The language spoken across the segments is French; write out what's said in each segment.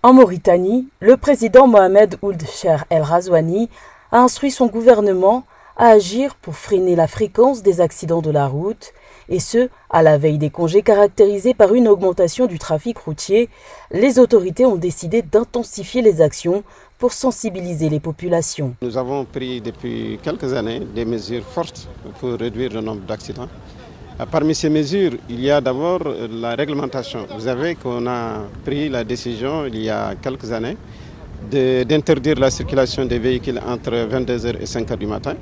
En Mauritanie, le président Mohamed Ould Cheikh El Ghazouani a instruit son gouvernement à agir pour freiner la fréquence des accidents de la route, et ce, à la veille des congés caractérisés par une augmentation du trafic routier. Les autorités ont décidé d'intensifier les actions pour sensibiliser les populations. Nous avons pris depuis quelques années des mesures fortes pour réduire le nombre d'accidents. Parmi ces mesures, il y a d'abord la réglementation. Vous savez qu'on a pris la décision il y a quelques années d'interdire la circulation des véhicules entre 22h et 5h du matin.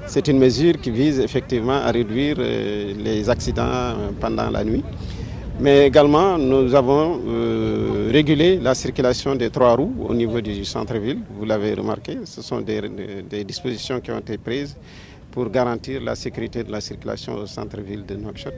C'est une mesure qui vise effectivement à réduire les accidents pendant la nuit. Mais également, nous avons régulé la circulation des 3 roues au niveau du centre-ville. Vous l'avez remarqué, ce sont des dispositions qui ont été prises pour garantir la sécurité de la circulation au centre-ville de Nouakchott.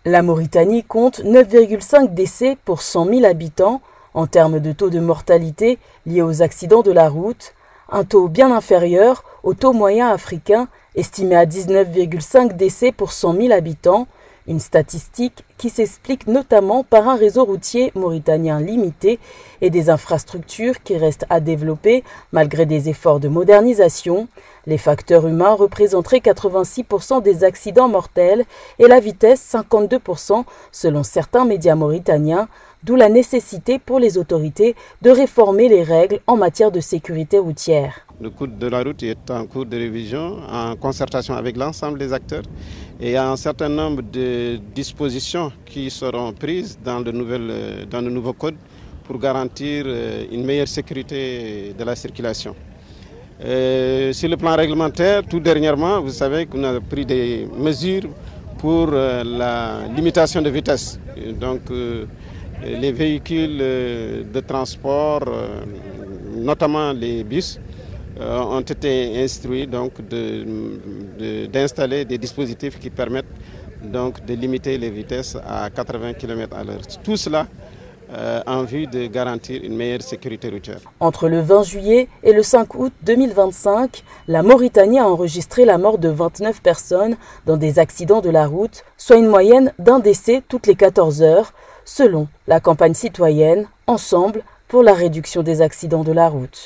La Mauritanie compte 9,5 décès pour 100 000 habitants en termes de taux de mortalité liés aux accidents de la route, un taux bien inférieur au taux moyen africain estimé à 19,5 décès pour 100 000 habitants, une statistique qui s'explique notamment par un réseau routier mauritanien limité et des infrastructures qui restent à développer malgré des efforts de modernisation. Les facteurs humains représenteraient 86% des accidents mortels et la vitesse 52% selon certains médias mauritaniens, d'où la nécessité pour les autorités de réformer les règles en matière de sécurité routière. Le code de la route est en cours de révision en concertation avec l'ensemble des acteurs et il y a un certain nombre de dispositions qui seront prises dans le nouveau code pour garantir une meilleure sécurité de la circulation. Sur le plan réglementaire, tout dernièrement, vous savez qu'on a pris des mesures pour la limitation de vitesse. Donc, les véhicules de transport, notamment les bus, ont été instruits donc d'installer des dispositifs qui permettent donc de limiter les vitesses à 80 km/h. Tout cela en vue de garantir une meilleure sécurité routière. Entre le 20 juillet et le 5 août 2025, la Mauritanie a enregistré la mort de 29 personnes dans des accidents de la route, soit une moyenne d'un décès toutes les 14 heures, selon la campagne citoyenne Ensemble pour la réduction des accidents de la route.